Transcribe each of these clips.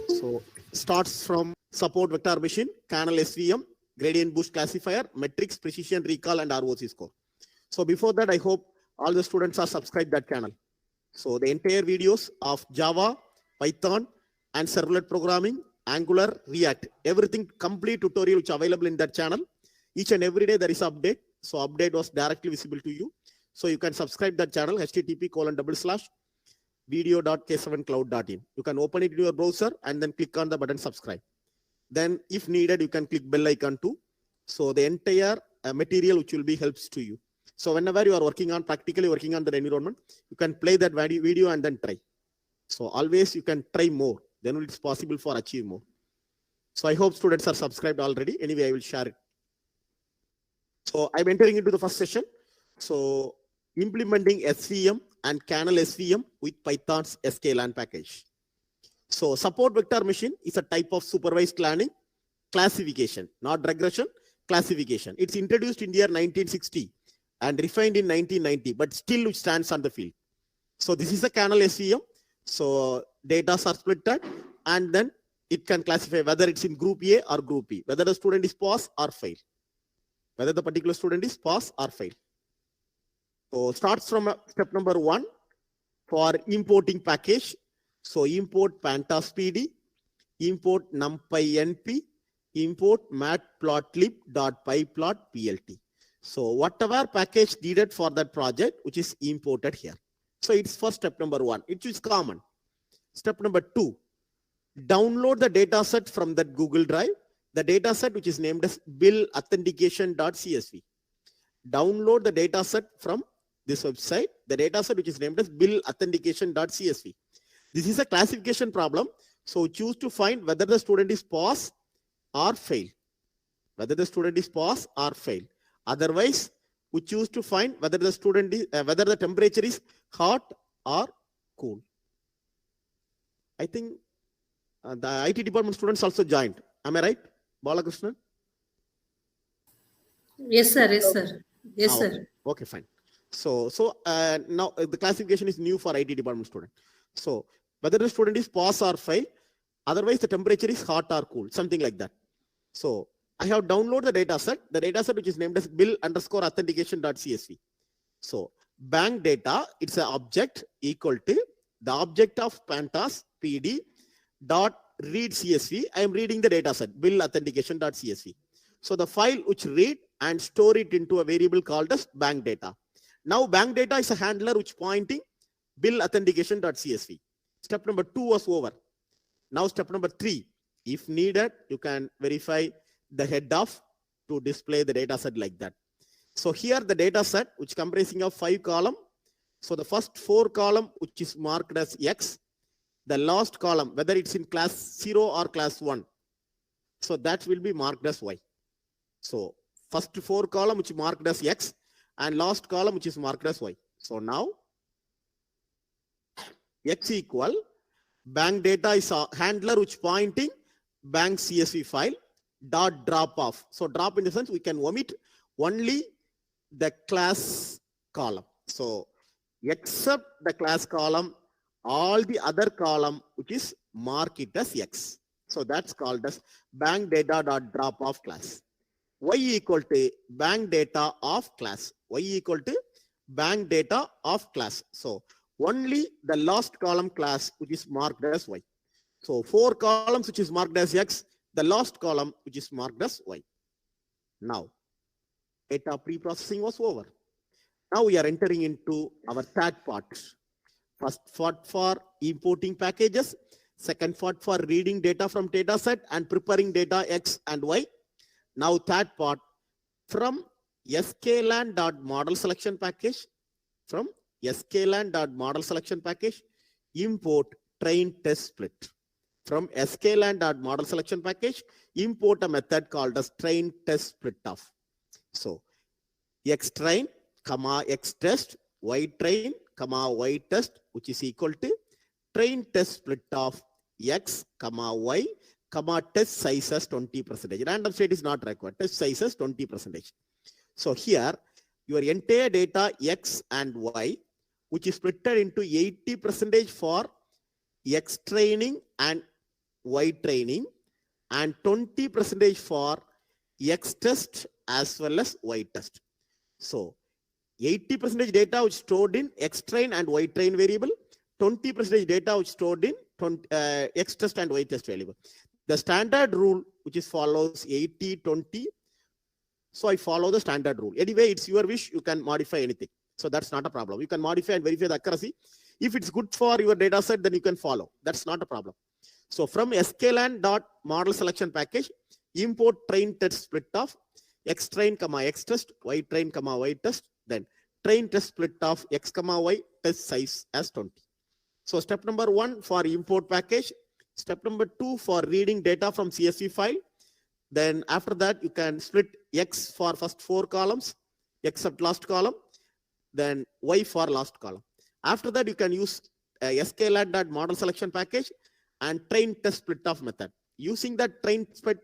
So starts from support vector machine, kernel SVM, gradient boost classifier, metrics, precision, recall, and AUC score. So before that, I hope all the students are subscribed that channel. So the entire videos of Java, Python, and servlet programming, Angular, React, everything complete tutorial which available in that channel. Each and every day there is update. So update was directly visible to you. So you can subscribe that channel, http://video.k7cloud.in. You can open it in your browser and then click on the button subscribe. Then if needed, you can click bell icon too. So the entire material which will be helps to you. So whenever you are working on, practically working on the environment, you can play that video and then try. So always you can try more, then it's possible for achieve more. So I hope students are subscribed already. Anyway, I will share it. So I'm entering into the first session. So implementing SVM and kernel SVM with Python's sklan package. So support vector machine is a type of supervised learning classification, not regression, classification. It's introduced in the year 1960 and refined in 1990, but still it stands on the field. So this is a kernel SVM. So data are splitted and then it can classify whether it's in group A or group B, whether the student is pass or fail, whether the particular student is pass or fail. So starts from step number 1 for importing package. So import pandas pd, import numpy np, import matplotlib.pyplot.plt. So whatever package needed for that project, which is imported here. So it's for step number 1, it is common. Step number 2, download the data set from that Google Drive, the data set which is named as billauthentication.csv. Download the data set from this website, the data set which is named as billauthentication.csv. This is a classification problem. So choose to find whether the student is pass or fail. Whether the student is pass or fail. Otherwise, we choose to find whether the student is whether the temperature is hot or cool. I think the IT department students also joined. Am I right, Balakrishnan? Yes, sir. Yes, sir. Yes, sir. Okay, fine. So now the classification is new for IT department student. So whether the student is pass or fail, otherwise the temperature is hot or cool, something like that. So I have downloaded the data set which is named as bill_authentication.csv. So bank data, it's an object equal to the object of pandas pd dot read csv. I am reading the data set bill_authentication.csv. So the file which read and store it into a variable called as bank data. Now bank data is a handler which pointing bill_authentication.csv. Step number 2 was over. Now step number 3, if needed, you can verify the head of to display the data set like that. So here the data set which comprising of 5 columns. So the first 4 column which is marked as X, the last column whether it's in class 0 or class 1, so that will be marked as Y. So first 4 column which is marked as X and last column which is marked as Y. So now X equal bank data is a handler which pointing bank CSV file dot drop off. So drop in the sense we can omit only the class column. So except the class column, all the other column which is mark it as X. So that's called as bank data dot drop off class. Y equal to bank data of class. Y equal to bank data of class. So only the last column class which is marked as Y. So 4 columns which is marked as X, the last column which is marked as Y. Now data pre-processing was over. Now we are entering into our third part. First part for importing packages, second part for reading data from data set and preparing data X and Y. Now third part from sklan.model selection package, from sklan.model selection package, import train test split. From sklan.model selection package, import a method called as train test split off. So X train, comma X test, Y train, comma Y test, which is equal to train test split of X, comma Y, comma test size as 20%. Random state is not required. Test size as 20%. So here your entire data X and Y, which is split into 80% for X training and Y training, and 20% for X test as well as Y test. So 80% data which stored in X train and Y train variable, 20% data which stored in X test and Y test variable. The standard rule which is follows 80-20. So I follow the standard rule. Anyway, it's your wish. You can modify anything. So that's not a problem. You can modify and verify the accuracy. If it's good for your data set, then you can follow. That's not a problem. So from sklan.model selection package, import train test split of X train, X test, Y train, Y test, then train test split of X, Y test size as 20. So step number 1 for import package. Step number 2 for reading data from CSV file. Then after that, you can split X for first 4 columns, X at last column, then Y for last column. After that, you can use sklan.model selection package and train test split off method. Using that train split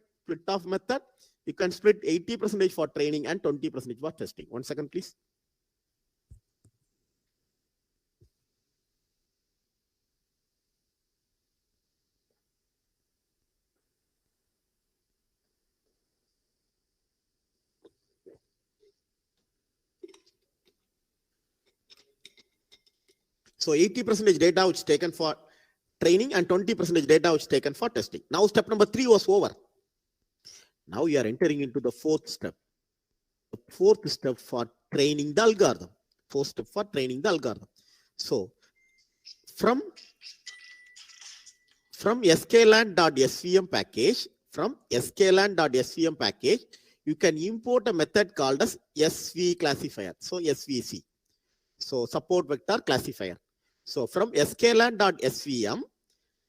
off method, you can split 80% for training and 20% for testing. 1 second, please. So 80% data which is taken for training and 20% data which is taken for testing. Now step number 3 was over. Now you are entering into the 4th step. The 4th step for training the algorithm. 4th step for training the algorithm. So from sklan.svm package, you can import a method called as SV classifier. So SVC. So support vector classifier. So from sklan.svm,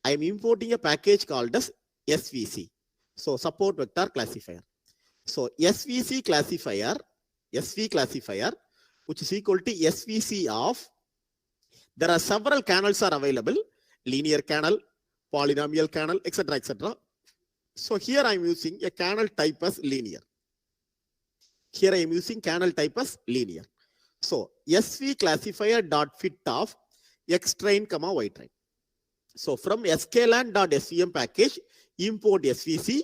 I am importing a package called as SVC. So support vector classifier. So SVC classifier, which is equal to SVC of, there are several kernels are available, linear kernel, polynomial kernel, etc., etc. So here I am using a kernel type as linear. Here I am using kernel type as linear. So SV classifier dot fit of X train, Y train. So from sklan.svm package, import SVC,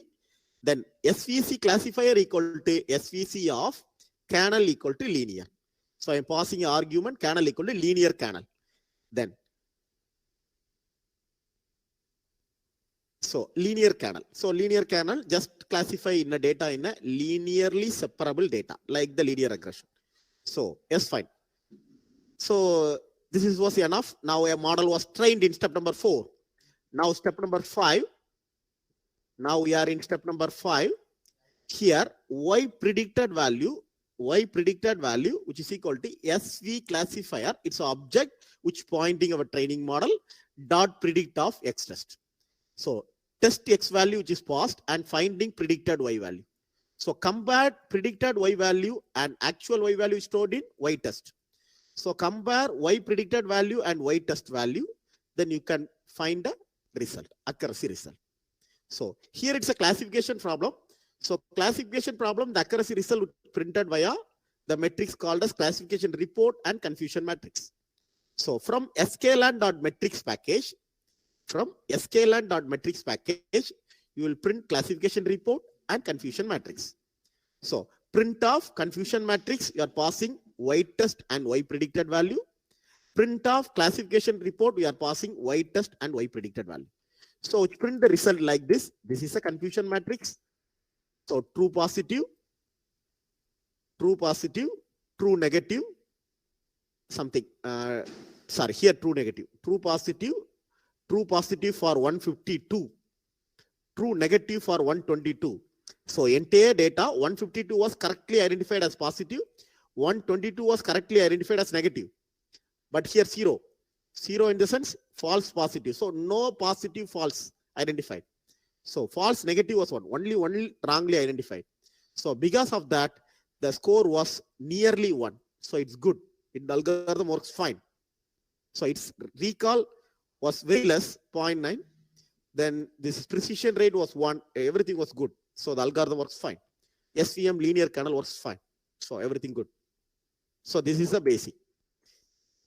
then SVC classifier equal to SVC of kernel equal to linear. So I am passing an argument kernel equal to linear kernel. Then so linear kernel just classify in a data in a linearly separable data like the linear regression. So yes, fine. So this was enough. Now a model was trained in step number 4. Now step number 5. Now we are in step number 5. Here Y predicted value, which is equal to SV classifier. It's an object which pointing our training model dot predict of X test. So test X value which is passed and finding predicted Y value. So compare predicted Y value and actual Y value stored in Y test. So compare Y predicted value and Y test value, then you can find a result, accuracy result. So here it's a classification problem. So classification problem, the accuracy result printed via the matrix called as classification report and confusion matrix. So from sklan.metrics package, you will print classification report and confusion matrix. So print of confusion matrix, you are passing Y test and Y predicted value. Print of classification report, we are passing Y test and Y predicted value. So print the result like this. This is a confusion matrix. So true positive, true negative, something. Sorry, here true negative, true positive for 152, true negative for 122. So entire data 152 was correctly identified as positive, 122 was correctly identified as negative. But here 0 in the sense false positive. So no positive false identified. So false negative was only wrongly identified. So because of that, the score was nearly 1. So it's good. The algorithm works fine. So its recall was very less, 0.9. Then this precision rate was 1. Everything was good. So the algorithm works fine. SVM linear kernel works fine. So everything good. So this is the basic.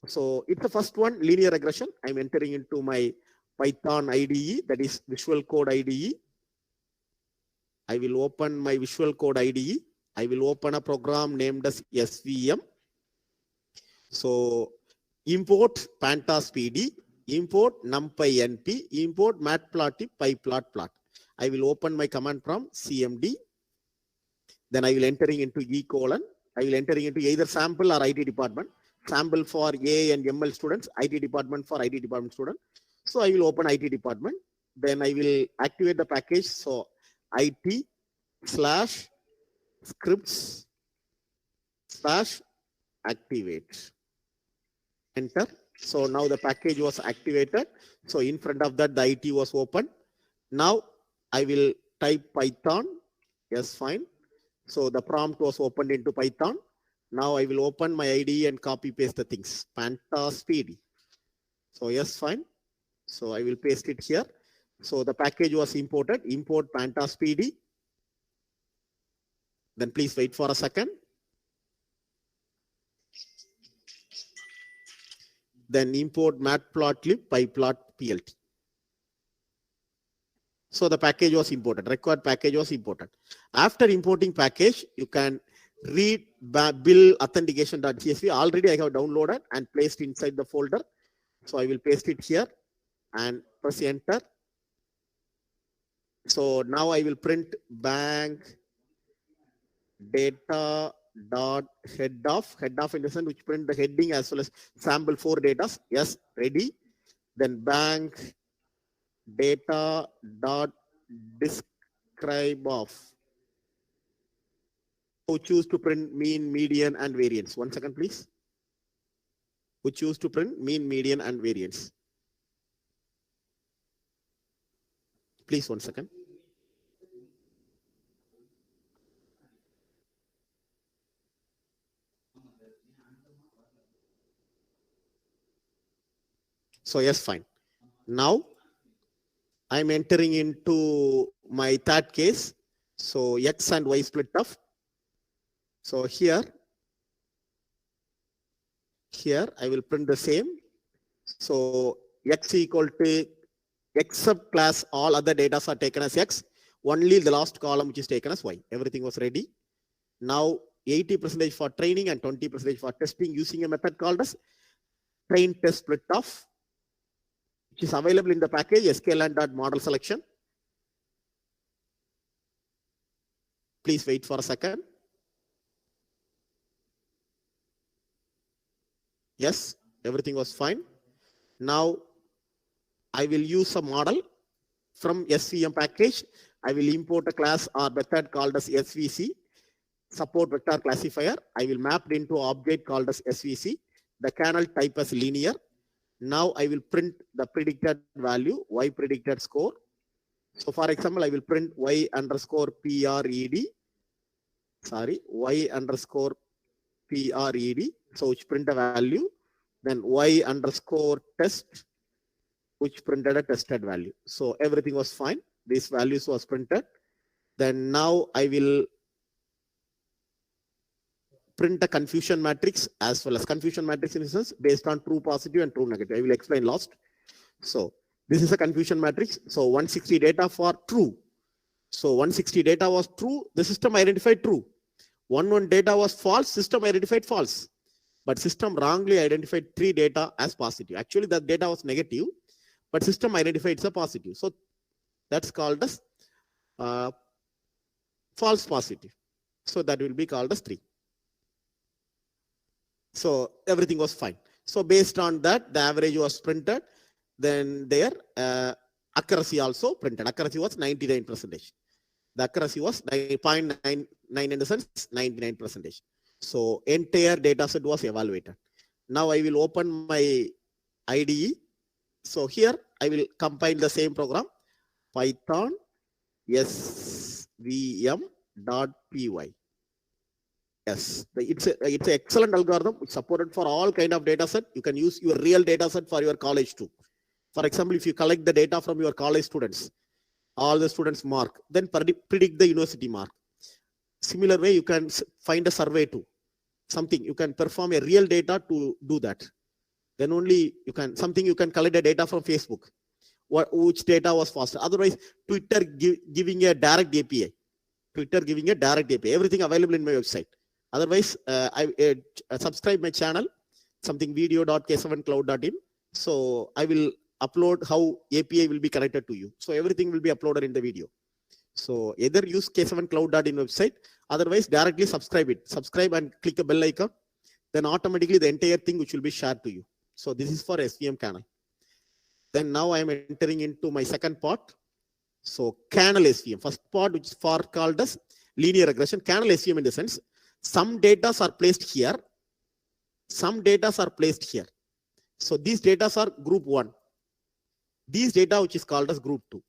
So it's the first one, linear regression. I'm entering into my Python IDE, that is Visual Code IDE. I will open my Visual Code IDE. I will open a program named as SVM. So import pandas PD, import numpy np, import matplotlib pyplot. I will open my command prompt cmd. Then I will entering into E:. I will entering into either sample or IT department. Sample for A and ML students, IT department for IT department student. So I will open IT department. Then I will activate the package. So IT/scripts/activate. Enter. So now the package was activated. So in front of that, the IT was open. Now I will type Python. Yes, fine. So the prompt was opened into Python. Now I will open my IDE and copy paste the things. Pandas PD. So yes, fine. So I will paste it here. So the package was imported. Import pandas PD. Then please wait for a second. Then import matplotlib pyplot.plt. So the package was imported. Required package was imported. After importing package, you can read build authentication.csv. Already I have downloaded and placed inside the folder. So I will paste it here and press enter. So now I will print bank data dot head of in the sense which print the heading as well as sample 4 data. Yes, ready. Then bank data dot describe of. Who choose to print mean, median, and variance? 1 second, please. Who choose to print mean, median, and variance? Please, 1 second. So yes, fine. Now I'm entering into my third case. So X and Y split off. So here I will print the same. So X equal to except class, all other data are taken as X. Only the last column which is taken as Y. Everything was ready. Now 80% for training and 20% for testing using a method called as train test split off, which is available in the package sklearn.model selection. Please wait for a second. Yes, everything was fine. Now I will use a model from SVM package. I will import a class or method called as SVC, support vector classifier. I will map it into object called as SVC. The kernel type as linear. Now I will print the predicted value, Y predicted score. So for example, I will print Y underscore PRED. Sorry, Y underscore PRED. So which print a value. Then Y underscore test, which printed a tested value. So everything was fine. These values was printed. Then now I will print a confusion matrix as well as confusion matrix instance based on true positive and true negative. I will explain last. So this is a confusion matrix. So 160 data for true. So 160 data was true. The system identified true. 11 data was false. System identified false. But system wrongly identified 3 data as positive. Actually, that data was negative, but system identified it's a positive. So that's called as false positive. So that will be called as 3. So everything was fine. So based on that, the average was printed. Then their accuracy also printed. Accuracy was 99%. The accuracy was 0.99 in the sense 99%. So entire data set was evaluated. Now I will open my IDE. So here I will compile the same program, Python svm.py. Yes, it's an excellent algorithm. It's supported for all kind of data set. You can use your real data set for your college too. For example, if you collect the data from your college students, all the students mark, then predict the university mark. Similar way, you can find a survey too. Something you can perform a real data to do that. Then only you can collect the data from Facebook. which data was faster. Otherwise, Twitter giving a direct API. Twitter giving a direct API. Everything available in my website. Otherwise, I subscribe my channel, something video.k7cloud.in. So I will upload how API will be connected to you. So everything will be uploaded in the video. So either use k7cloud.in website, otherwise directly subscribe it. Subscribe and click a bell icon. Then automatically the entire thing which will be shared to you. So this is for SVM kernel. Then now I am entering into my second part. So kernel SVM. First part which is for called as linear regression. Kernel SVM in the sense, some data are placed here. Some data are placed here. So these data are group 1. These data which is called as group 2.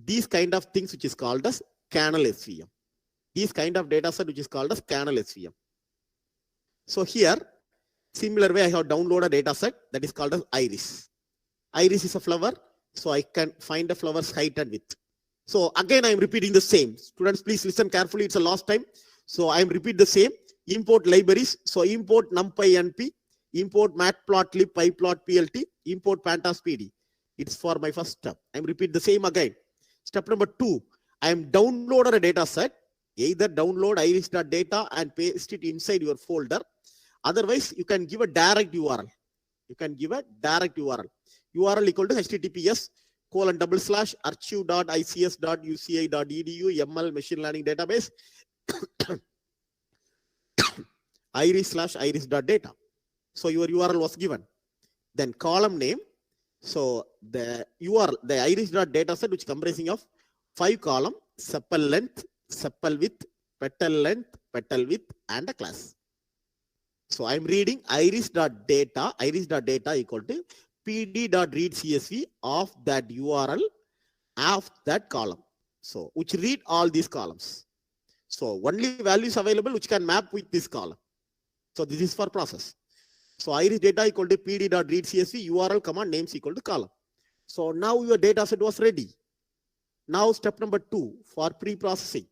These kind of things which is called as kernel SVM. These kind of data set which is called as kernel SVM. So here, similar way I have downloaded a data set that is called as iris. Iris is a flower, so I can find the flower's height and width. So again, I am repeating the same. Students, please listen carefully. It's a last time. So I am repeat the same. Import libraries. So import numpy np, import matplotlib pyplot plt, import pandas pd. It's for my first step. I am repeat the same again. Step number 2, I am downloaded a data set. Either download iris.data and paste it inside your folder. Otherwise, you can give a direct URL. You can give a direct URL. URL equal to https:/archive.ics.uci.edu ml machine learning database iris/iris.data. So your URL was given. Then column name. So the URL, the iris.data set which comprising of 5 column, sepal length, sepal width, petal length, petal width, and a class. So I'm reading iris.data equal to pd.read_csv of that URL of that column. So which read all these columns. So only values available which can map with this column. So this is for process. So iris data equal to pd.read_csv URL command names equal to column. So now your data set was ready. Now step number 2 for pre-processing.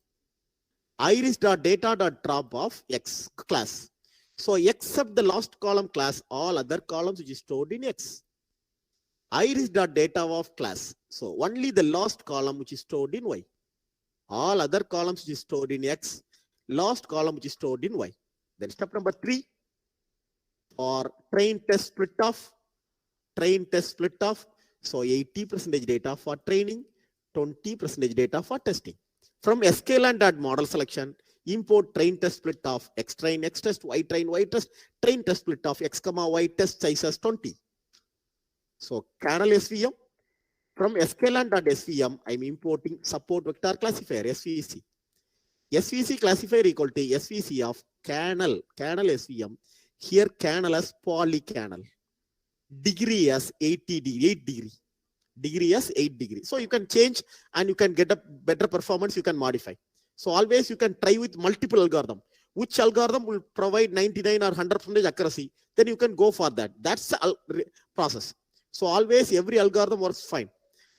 Iris.data.drop of x class. So except the last column class, all other columns which is stored in x. Iris.data of class. So only the last column which is stored in y. All other columns which is stored in x. Last column which is stored in y. Then step number 3 for train test split off. Train test split off. So 80% data for training, 20% data for testing. From sklearn.model selection, import train test split of x train, x test, y train, y test, train test split of x, y test size as 20. So kernel SVM. From sklearn.svm, I'm importing support vector classifier, SVC. SVC classifier equal to SVC of kernel SVM. Here kernel as polykernel. Degree as 8 degree. Degree as 8 degree. So you can change and you can get a better performance, you can modify. So always you can try with multiple algorithm. Which algorithm will provide 99 or 100% accuracy, then you can go for that. That's the process. So always every algorithm works fine.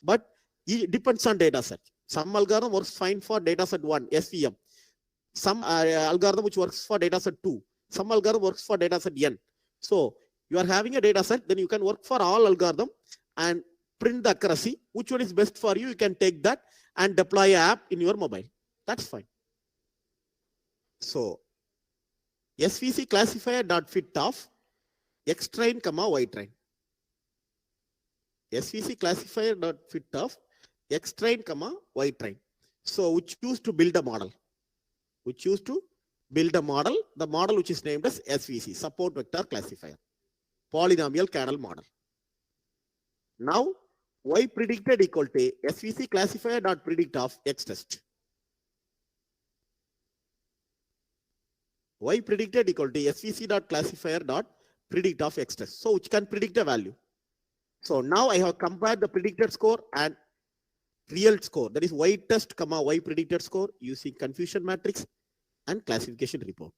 But it depends on data set. Some algorithm works fine for data set 1, SVM. Some algorithm which works for data set 2. Some algorithm works for data set n. So you are having a data set, then you can work for all algorithm and print the accuracy. Which one is best for you? You can take that and deploy an app in your mobile. That's fine. So SVC classifier.fit of x train, y train. SVC classifier.fit of x train, y train. So we choose to build a model. We choose to build a model. The model which is named as SVC, support vector classifier, polynomial kernel model. Now y predicted equal to SVC classifier.predict of x test. Y predicted equal to svc.classifier.predict of x test. So which can predict a value. So now I have compared the predicted score and real score. That is y test, y predicted score using confusion matrix and classification report.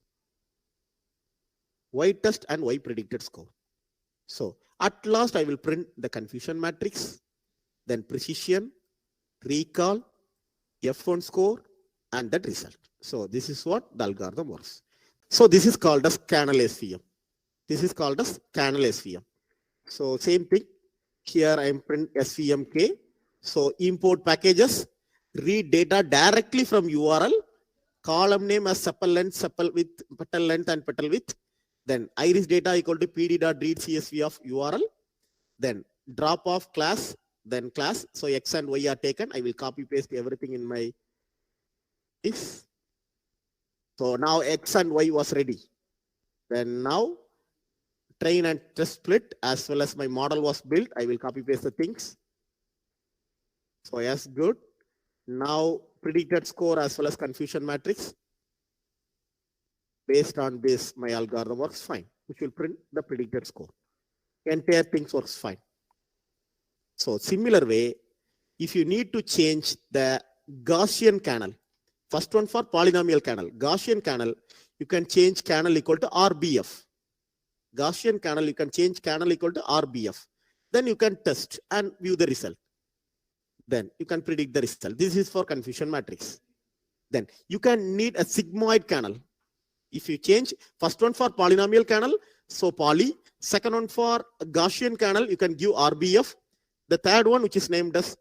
Y test and y predicted score. So at last I will print the confusion matrix, then precision, recall, F1 score, and that result. So this is what the algorithm works. So this is called as kernel SVM. This is called as kernel SVM. So same thing. Here I am print SVMK. So import packages, read data directly from URL, column name as sepal length, sepal width, petal length and petal width. Then iris data equal to pd.read CSV of URL. Then drop off class, then class. So X and Y are taken. I will copy paste everything in my this. So now X and Y was ready. Then now train and test split as well as my model was built. I will copy paste the things. So yes, good. Now predicted score as well as confusion matrix. Based on this, my algorithm works fine, which will print the predicted score. Entire things works fine. So similar way, if you need to change the Gaussian kernel, first one for polynomial kernel, Gaussian kernel, you can change kernel equal to RBF. Gaussian kernel, you can change kernel equal to RBF. Then you can test and view the result. Then you can predict the result. This is for confusion matrix. Then you can need a sigmoid kernel. If you change first one for polynomial kernel, so poly, second one for Gaussian kernel, you can give RBF. The third one, which is named as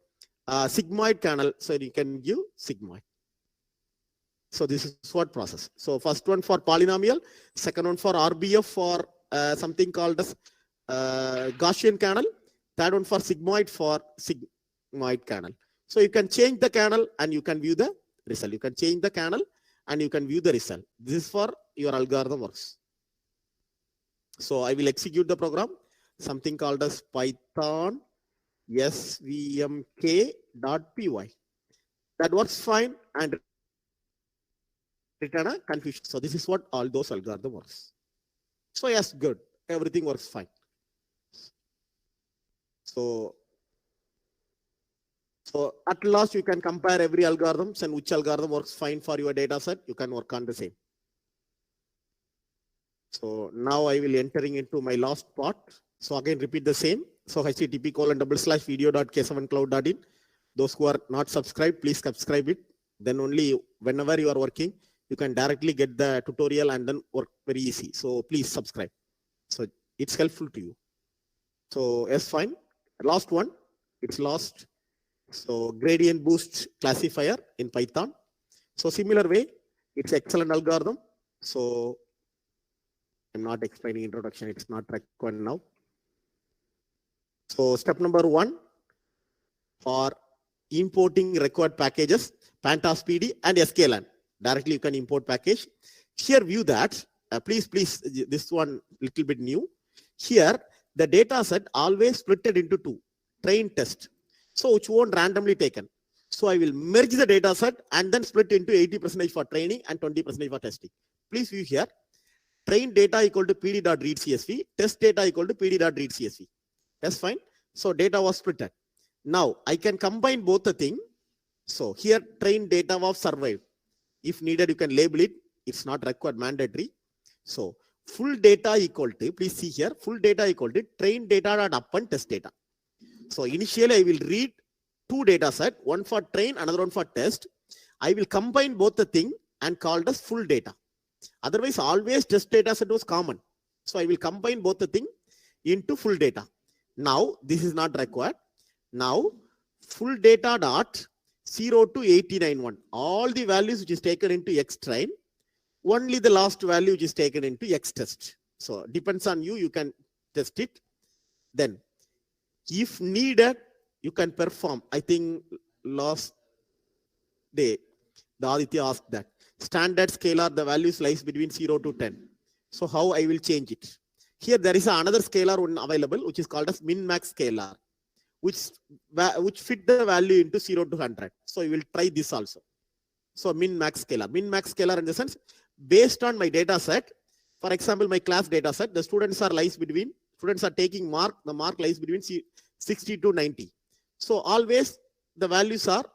sigmoid kernel, so you can give sigmoid. So this is what process. So first one for polynomial, second one for RBF for something called as Gaussian kernel, third one for sigmoid kernel. So you can change the kernel and you can view the result. You can change the kernel and you can view the result. This is for your algorithm works. So I will execute the program, something called as Python svmk.py. That works fine and return a confusion. So this is what all those algorithm works. So yes, good. Everything works fine. So at last you can compare every algorithms and which algorithm works fine for your data set. You can work on the same. So now I will entering into my last part. So again, repeat the same. So http://video.k7cloud.in. Those who are not subscribed, please subscribe it. Then only whenever you are working, you can directly get the tutorial and then work very easy. So please subscribe. So it's helpful to you. So yes, fine. Last one, it's lost. So gradient boost classifier in Python. So similar way, it's excellent algorithm. So I'm not explaining introduction. It's not required now. So step number 1 for importing required packages, Pantas PD and sklan. Directly you can import package. Here view that. Please, this one little bit new. Here the data set always splitted into 2, train test. So which won't randomly taken. So I will merge the data set and then split into 80% for training and 20% for testing. Please view here. Train data equal to pd.read CSV, test data equal to pd.read CSV. That's fine. So data was splitted. Now I can combine both the thing. So here train data was survived. If needed, you can label it. It's not required, mandatory. So full data equal to, please see here, full data equal to train data.up and test data. So initially I will read 2 data set, one for train, another one for test. I will combine both the thing and call it as full data. Otherwise always test data set was common. So I will combine both the thing into full data. Now this is not required. Now full data dot 0 to 891. All the values which is taken into X train, only the last value which is taken into X test. So depends on you, you can test it. Then if needed, you can perform. I think last day, the Aditya asked that. Standard scalar, the values lies between 0 to 10. So how I will change it? Here there is another scalar one available, which is called as min-max scalar, which fit the value into 0 to 100. So you will try this also. So min-max scalar. Min-max scalar in the sense, based on my data set, for example, my class data set, the students are taking mark, the mark lies between 60 to 90. So always the values are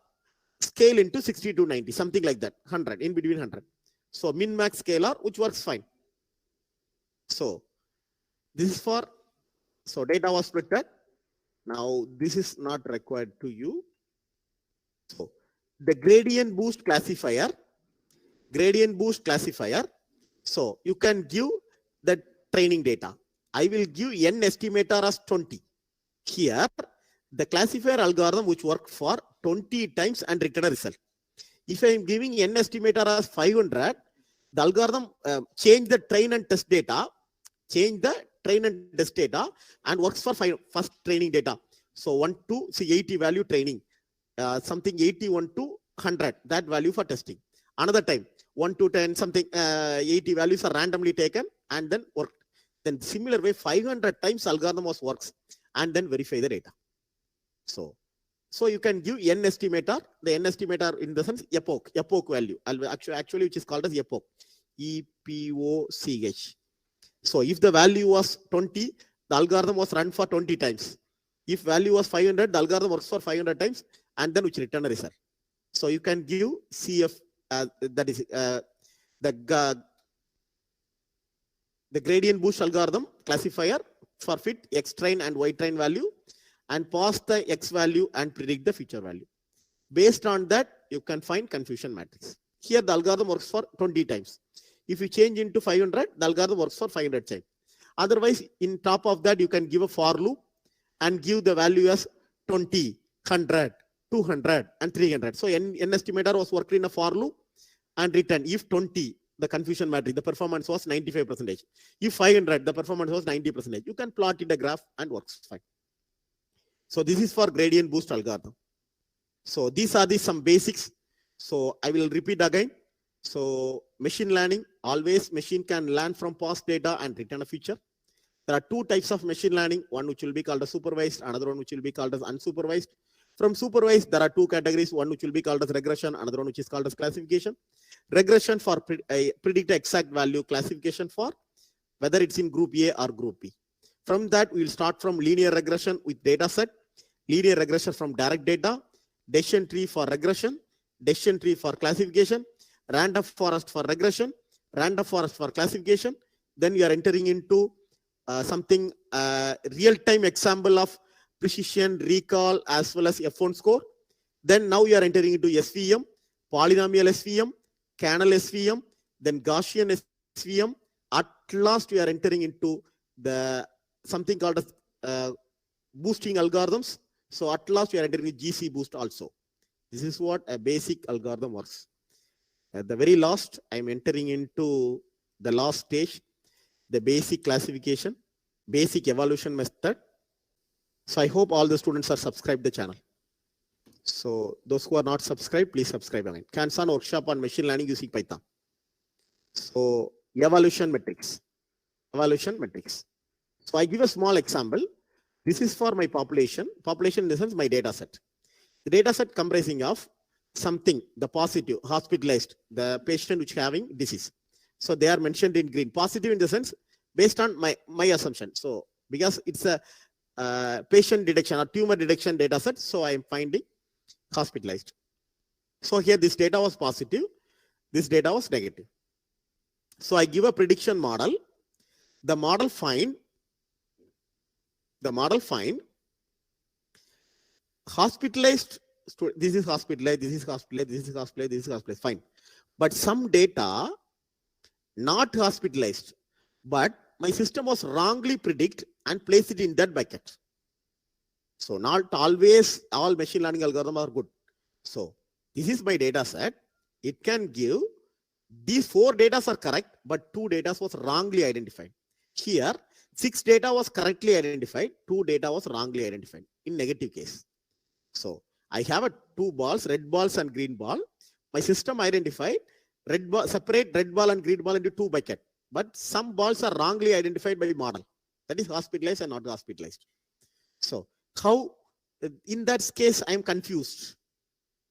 scale into 60 to 90, something like that, 100, in between 100. So min-max scalar, which works fine. So this is for, so data was splitted. Now this is not required to you. So the gradient boost classifier, so you can give the training data. I will give n estimator as 20. Here the classifier algorithm which worked for 20 times and return a result. If I am giving n estimator as 500, the algorithm change the train and test data, and works for first training data. So 1 to 80 value training, something 81 to 100, that value for testing. Another time 1 to 10, something 80 values are randomly taken and then worked. Then similar way 500 times algorithm was works and then verify the data. So you can give n estimator, the n estimator in the sense epoch value, actually which is called as epoch, EPOCH. So if the value was 20, the algorithm was run for 20 times. If value was 500, the algorithm works for 500 times and then which return a result. So you can give CF, that is the gradient boost algorithm classifier for fit X train and Y train value, and pass the X value and predict the future value. Based on that, you can find confusion matrix. Here the algorithm works for 20 times. If you change into 500, the algorithm works for 500 times. Otherwise, in top of that, you can give a for loop and give the value as 20, 100, 200, and 300. So n estimator was worked in a for loop and return if 20, the confusion matrix, the performance was 95%. If 500, the performance was 90%. You can plot in the graph and works fine. So this is for gradient boost algorithm. So these are some basics. So I will repeat again. So machine learning, always machine can learn from past data and return a future. There are two types of machine learning, one which will be called as supervised, another one which will be called as unsupervised. From supervised, there are two categories, one which will be called as regression, another one which is called as classification. Regression for predict exact value, classification for whether it's in group A or group B. From that, we will start from linear regression with dataset, linear regression from direct data, decision tree for regression, decision tree for classification, random forest for regression, random forest for classification. Then you are entering into something real-time example of precision, recall, as well as F1 score. Then now you are entering into SVM, polynomial SVM, kernel SVM, then Gaussian SVM. At last, we are entering into the something called as boosting algorithms. So at last, we are entering XGBoost also. This is what a basic algorithm works. At the very last, I'm entering into the last stage, the basic classification, basic evaluation method. So I hope all the students are subscribed the channel. So those who are not subscribed, please subscribe again. Hands-on workshop on machine learning using Python. So evaluation metrics. So I give a small example. This is for my population. Population in the sense my data set. The data set comprising of something, the positive, hospitalized, the patient which having disease. So they are mentioned in green. Positive in the sense based on my assumption. So because it's a patient detection or tumor detection data set, so I am finding hospitalized. So here this data was positive, this data was negative. So I give a prediction model. The model find hospitalized, this is hospitalized, this is hospitalized, this is hospitalized, this is hospitalized, fine. But some data not hospitalized, but my system was wrongly predict and place it in that bucket. So not always all machine learning algorithms are good. So this is my data set. It can give these 4 data are correct, but 2 data was wrongly identified. Here 6 data was correctly identified, 2 data was wrongly identified in negative case. So I have 2 balls, red balls and green ball. My system identified red ball, separate red ball and green ball into 2 buckets. But some balls are wrongly identified by the model. That is hospitalized and not hospitalized. So how, in that case, I am confused.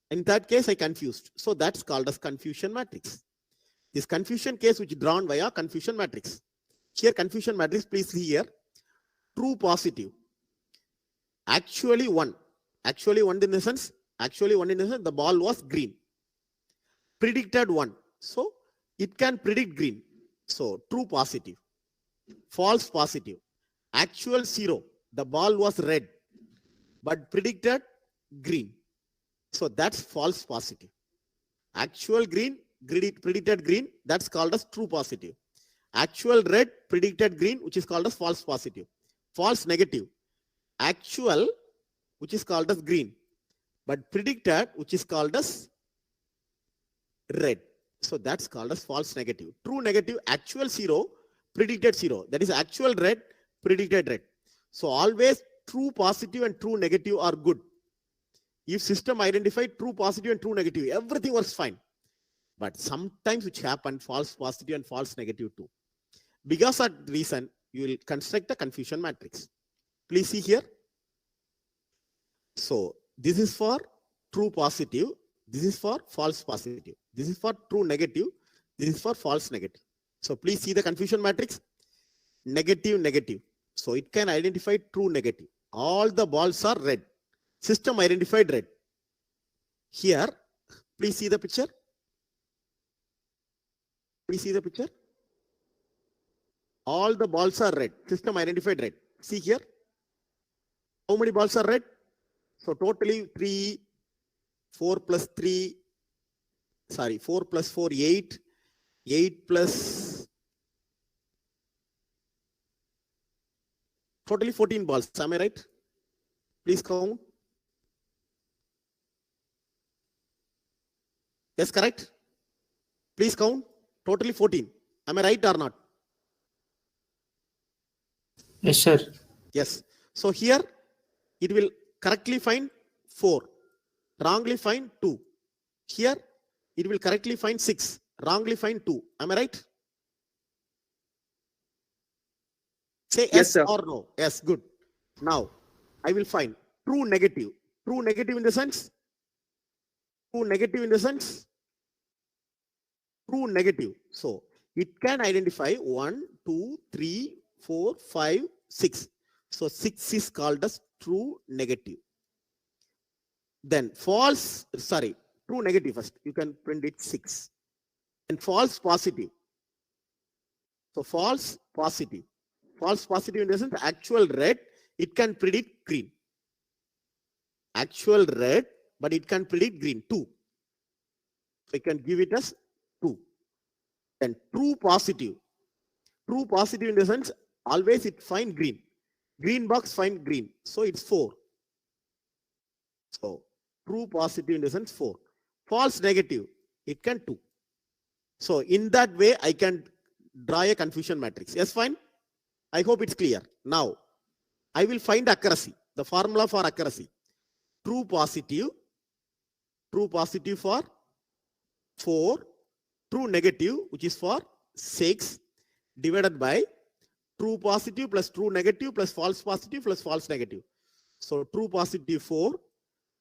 In that case, I confused. So that's called as confusion matrix. This confusion case which is drawn via confusion matrix. Here confusion matrix, please see here. True positive. Actually one in the sense, the ball was green. Predicted 1. So it can predict green. So true positive. False positive. Actual 0. The ball was red, but predicted green. So that's false positive. Actual green, predicted green, that's called as true positive. Actual red, predicted green, which is called as false positive. False negative. Actual which is called as green, but predicted, which is called as red. So that's called as false negative. True negative, actual 0, predicted 0. That is actual red, predicted red. So always true positive and true negative are good. If system identified true positive and true negative, everything works fine. But sometimes which happen, false positive and false negative too. Because of that reason, you will construct a confusion matrix. Please see here. So this is for true positive. This is for false positive. This is for true negative. This is for false negative. So please see the confusion matrix. Negative, negative. So it can identify true negative. All the balls are red. System identified red. Here, please see the picture. Please see the picture. All the balls are red. System identified red. See here. How many balls are red? So totally 3, 4 plus 3, 4 plus 4, 8, 8 plus, totally 14 balls. Am I right? Please count. Yes, correct? Please count. Totally 14. Am I right or not? Yes, sir. Yes. So here it will correctly find 4, wrongly find 2. Here it will correctly find 6, wrongly find 2. Am I right? Say yes, sir. or no. Yes, good. Now I will find true negative. True negative in the sense? True negative in the sense? True negative. So it can identify 1, 2, 3, 4, 5, 6. So 6 is called as true negative. Then false, true negative first. You can print it 6. And false positive. So false positive. False positive in the sense actual red, it can predict green. Actual red, but it can predict green, 2. So you can give it as 2. Then true positive. True positive in the sense always it find green. Green box find green. So it's 4. So true positive in the sense 4. False negative, it can 2. So in that way, I can draw a confusion matrix. Yes, fine. I hope it's clear. Now, I will find accuracy. The formula for accuracy. True positive for 4, true negative, which is for 6, divided by true positive plus true negative plus false positive plus false negative. So true positive 4,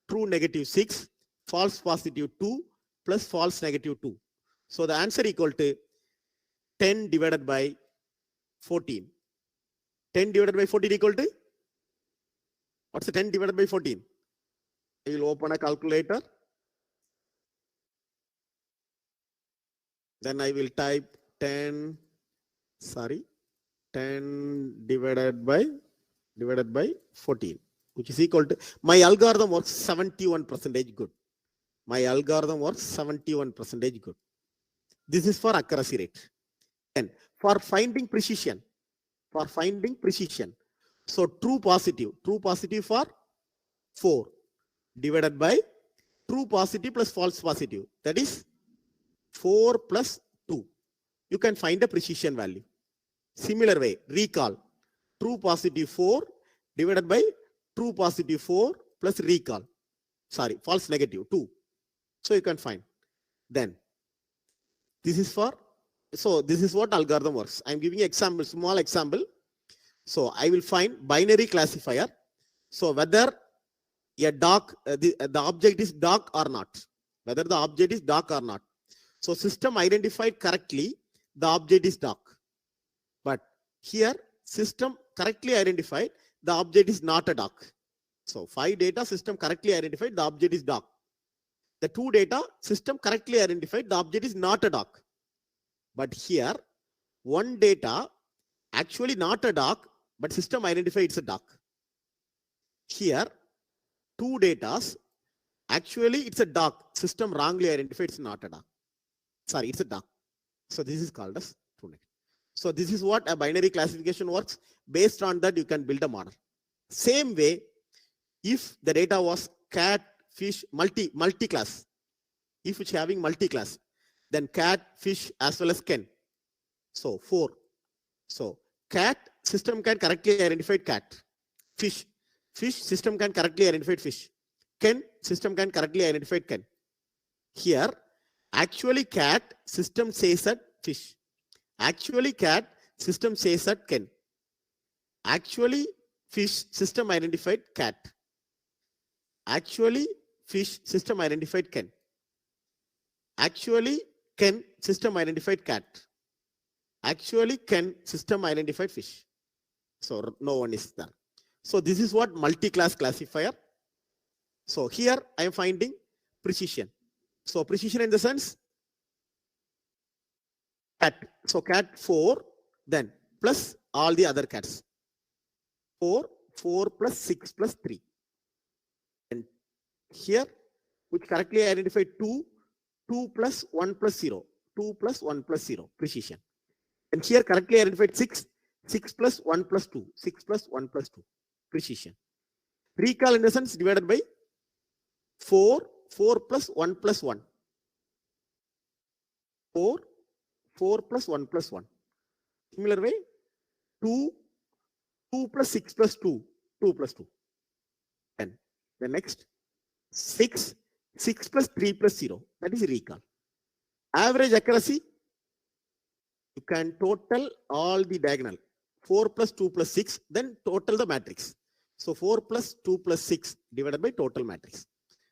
true negative 6, false positive 2 plus false negative 2. So the answer equal to 10 divided by 14. 10 divided by 14 equal to? What's the 10 divided by 14? I will open a calculator. Then I will type 10 divided by 14, which is equal to, my algorithm works 71% good. My algorithm works 71% good. This is for accuracy rate. And for finding precision, so true positive for 4 divided by true positive plus false positive, that is 4 plus 2. You can find a precision value. Similar way, recall, true positive 4 divided by true positive 4 plus recall, false negative 2. So you can find. Then this is for, so this is what algorithm works. I'm giving example, small example. So I will find binary classifier. So whether a dark, the object is dark or not. Whether the object is dark or not. So system identified correctly the object is dark. But here system correctly identified the object is not a dark. So 5 data system correctly identified the object is dark. The 2 data system correctly identified the object is not a dark. But here 1 data actually not a dark, but system identified it's a dark. Here 2 data actually it's a dark, system wrongly identified it's not a dark. It's a dark. So this is called as true negative. So this is what a binary classification works. Based on that, you can build a model. Same way, if the data was cat, fish, multi-class, if it's having multi-class, then cat, fish, as well as Ken. So 4. So cat system can correctly identify cat. Fish system can correctly identify fish. Ken system can correctly identify Ken. Here, actually cat system says that fish. Actually cat system says that Ken. Actually fish system identified cat. Actually fish system identified Ken. Actually Ken system identified cat. Actually Ken system identified fish. So no one is there. So this is what multi-class classifier. So here I am finding precision. So precision in the sense cat. So cat 4, then plus all the other cats. 4 plus 6 plus 3. And here which correctly identified 2 plus 1 plus 0. 2 plus 1 plus 0. Precision. And here correctly identified 6 plus 1 plus 2. 6 plus 1 plus 2. Precision. Recall in the sense divided by 4 plus 1 plus 1. 4 plus 1 plus 1. Similar way, 2 plus 6 plus 2. 2 plus 2. And the next 6 plus 3 plus 0. That is recall. Average accuracy, you can total all the diagonal. 4 plus 2 plus 6, then total the matrix. So 4 plus 2 plus 6 divided by total matrix.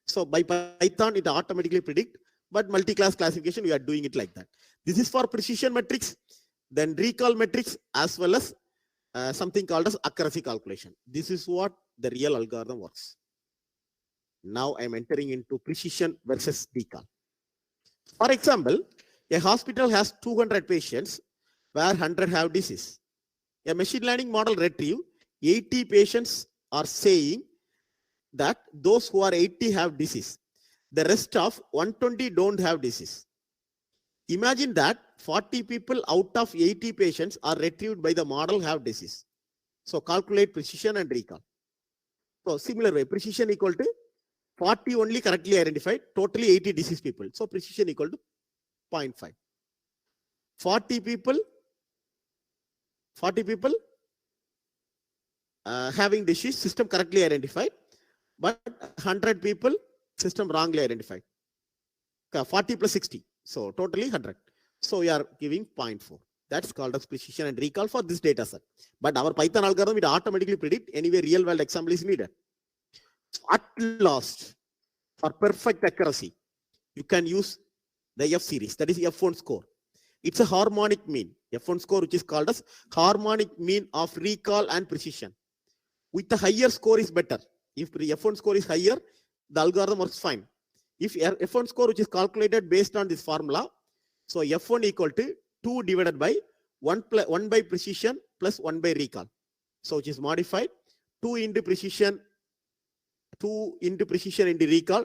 So by Python, it automatically predict, but multi-class classification, we are doing it like that. This is for precision metrics, then recall metrics, as well as something called as accuracy calculation. This is what the real algorithm works. Now I'm entering into precision versus recall. For example, a hospital has 200 patients where 100 have disease. A machine learning model retrieve 80 patients are saying that those who are 80 have disease. The rest of 120 don't have disease. Imagine that 40 people out of 80 patients are retrieved by the model have disease. So calculate precision and recall. So similar way, precision equal to 40 only correctly identified, totally 80 disease people. So precision equal to 0.5. 40 people having disease, system correctly identified, but 100 people, system wrongly identified. 40 plus 60, so totally 100. So we are giving 0.4. That's called as precision and recall for this data set. But our Python algorithm, it automatically predict anyway real world example is needed. At last, for perfect accuracy, you can use the F series, that is F1 score. It's a harmonic mean, F1 score, which is called as harmonic mean of recall and precision. With the higher score is better. If the F1 score is higher, the algorithm works fine. If F1 score, which is calculated based on this formula, so F1 equal to 2 divided by 1 by precision plus 1 by recall. So which is modified 2 into precision into recall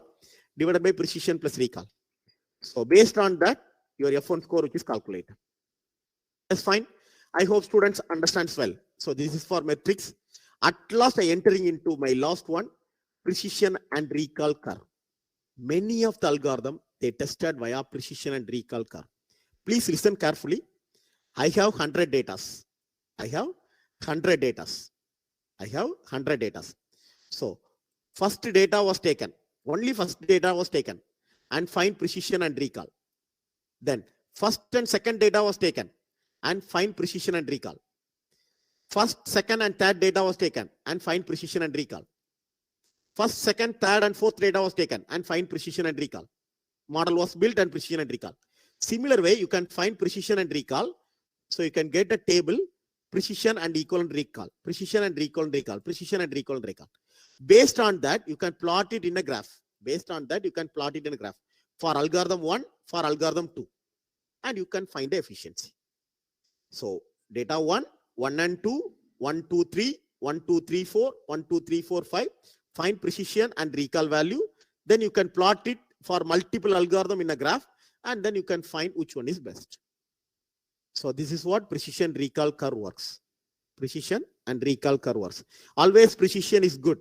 divided by precision plus recall. So based on that, your F1 score which is calculated. That's fine. I hope students understand well. So this is for metrics. At last, I entering into my last one, precision and recall curve. Many of the algorithm they tested via precision and recall curve. Please listen carefully. I have 100 datas. I have 100 datas. So first data was taken. Only first data was taken and find precision and recall. Then first and second data was taken and find precision and recall. First, second, and third data was taken and find precision and recall. First, second, third, and fourth data was taken and find precision and recall. Model was built and precision and recall. Similar way, you can find precision and recall. So you can get a table, precision and equivalent recall, precision and equivalent recall, precision and equivalent recall. Based on that, you can plot it in a graph. For algorithm 1, for algorithm 2. And you can find the efficiency. So data 1 and 2, 1, 2, 3, 1, 2, 3, 4, 1, 2, 3, 4, 5. Find precision and recall value. Then you can plot it for multiple algorithm in a graph. And then you can find which one is best. So this is what precision recall curve works. Precision and recall curve works. Always precision is good.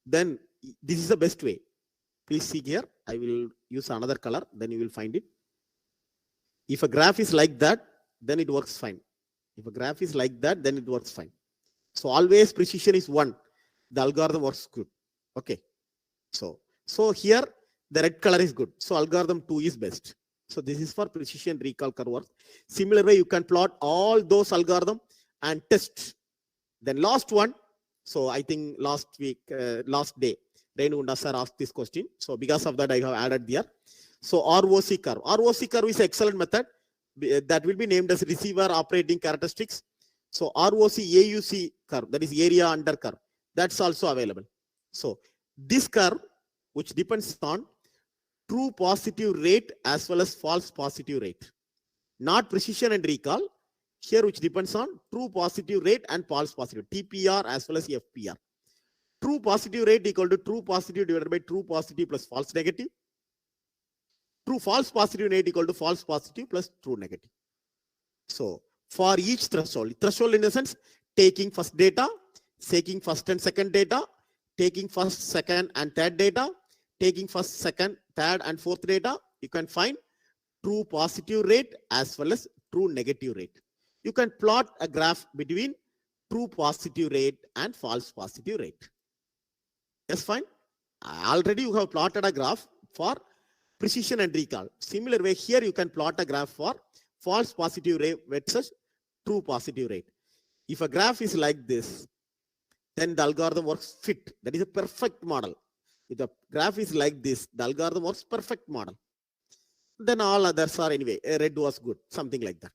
Then this is the best way. Please see here. I will use another color, then you will find it. If a graph is like that, then it works fine. If a graph is like that, then it works fine. So always precision is 1. The algorithm works good. Okay. So here the red color is good. So algorithm 2 is best. So this is for precision recall curve work. Similar way, you can plot all those algorithms and test. Then last one. So I think last week, last day, Renunda sir asked this question. So because of that, I have added there. So ROC curve. ROC curve is an excellent method that will be named as receiver operating characteristics. So ROC AUC curve, that is area under curve, that's also available. So this curve, which depends on true positive rate as well as false positive rate, not precision and recall. Here, which depends on true positive rate and false positive, TPR as well as FPR. True positive rate equal to true positive divided by true positive plus false negative. True false positive rate equal to false positive plus true negative. So for each threshold in the sense, taking first data, taking first and second data, taking first, second and third data, taking first, second, third and fourth data, you can find true positive rate as well as true negative rate. You can plot a graph between true positive rate and false positive rate. Yes, fine. Already you have plotted a graph for precision and recall. Similar way, here you can plot a graph for false positive rate versus true positive rate. If a graph is like this, then the algorithm works fit. That is a perfect model. If the graph is like this, the algorithm works perfect model. Then all others are anyway, red was good, something like that.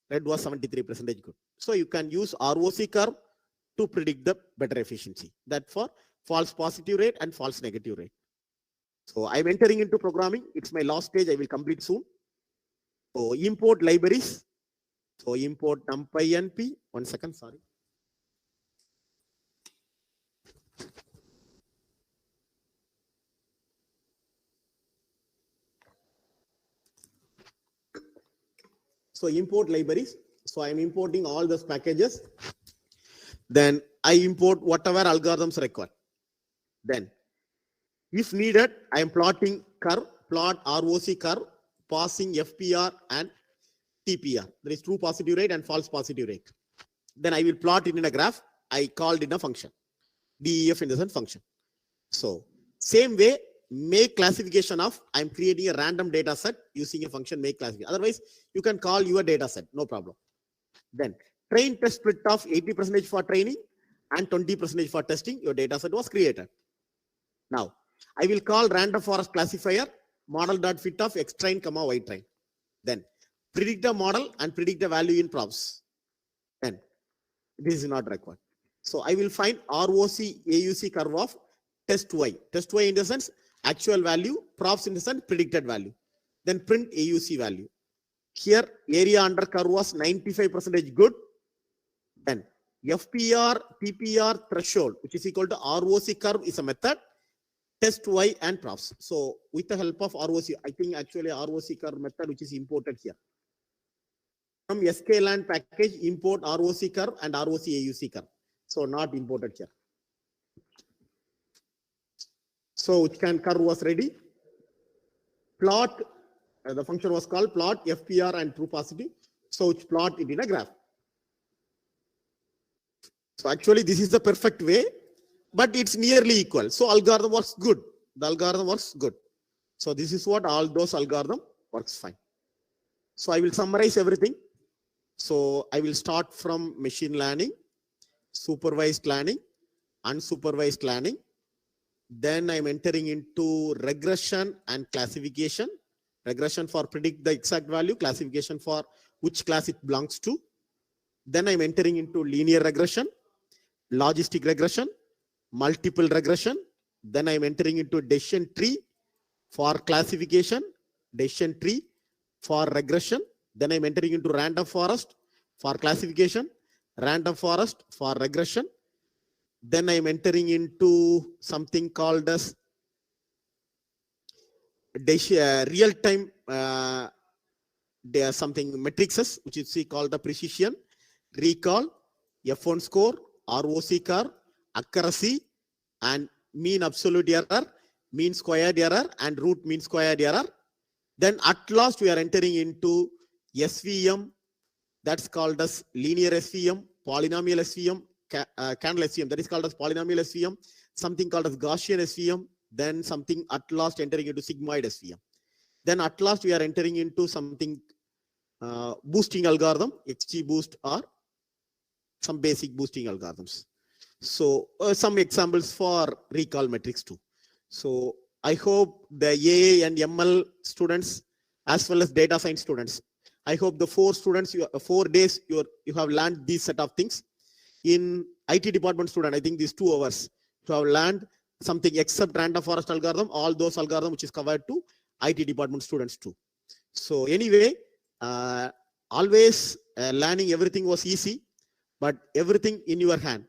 Red was 73% good. So you can use ROC curve to predict the better efficiency. That for false positive rate and false negative rate. So I'm entering into programming. It's my last stage. I will complete soon. So import libraries. So import numpy np. 1 second, sorry. So import libraries. So I'm importing all those packages. Then I import whatever algorithms required. Then if needed, I am plotting curve, plot ROC curve, passing FPR and TPR. There is true positive rate and false positive rate. Then I will plot it in a graph. I called in a function. DEF in the sense function. So same way, make classification of, I'm creating a random data set using a function make classification. Otherwise, you can call your data set, no problem. Then train test split of 80% for training and 20% for testing. Your data set was created. Now, I will call random forest classifier model.fit of x train, y train. Then predict the model and predict the value in props. Then this is not required. So I will find ROC AUC curve of test y. Test y in the sense actual value, props in the sense predicted value. Then print AUC value. Here area under curve was 95% good. Then FPR, TPR threshold, which is equal to ROC curve is a method. Test y and props. So with the help of ROC, I think actually ROC curve method which is imported here. From sklan package, import ROC curve and ROC AUC curve. So not imported here. So which can curve was ready. Plot, the function was called plot FPR and true positive. So which plot it in a graph. So actually this is the perfect way, but it's nearly equal. So algorithm works good. The algorithm works good. So this is what all those algorithm works fine. So I will summarize everything. So I will start from machine learning, supervised learning, unsupervised learning. Then I'm entering into regression and classification. Regression for predict the exact value, classification for which class it belongs to. Then I'm entering into linear regression, logistic regression, multiple regression. Then I'm entering into decision tree for classification, decision tree for regression. Then I'm entering into random forest for classification, random forest for regression. Then I'm entering into something called as real-time something matrices, which is called the precision, recall, F1 score, ROC curve, accuracy, and mean absolute error, mean squared error, and root mean squared error. Then at last we are entering into SVM, that's called as linear SVM, polynomial SVM, kernel SVM, that is called as polynomial SVM, something called as Gaussian SVM, then something at last entering into sigmoid SVM. Then at last we are entering into something boosting algorithm, XGBoost, or some basic boosting algorithms. So some examples for recall metrics too. So I hope the AA and ML students as well as data science students, I hope the 4 days you have learned these set of things. In IT department student, I think these 2 hours you have learned something except random forest algorithm, all those algorithms which is covered to IT department students too. So anyway, always learning everything was easy, but everything in your hand.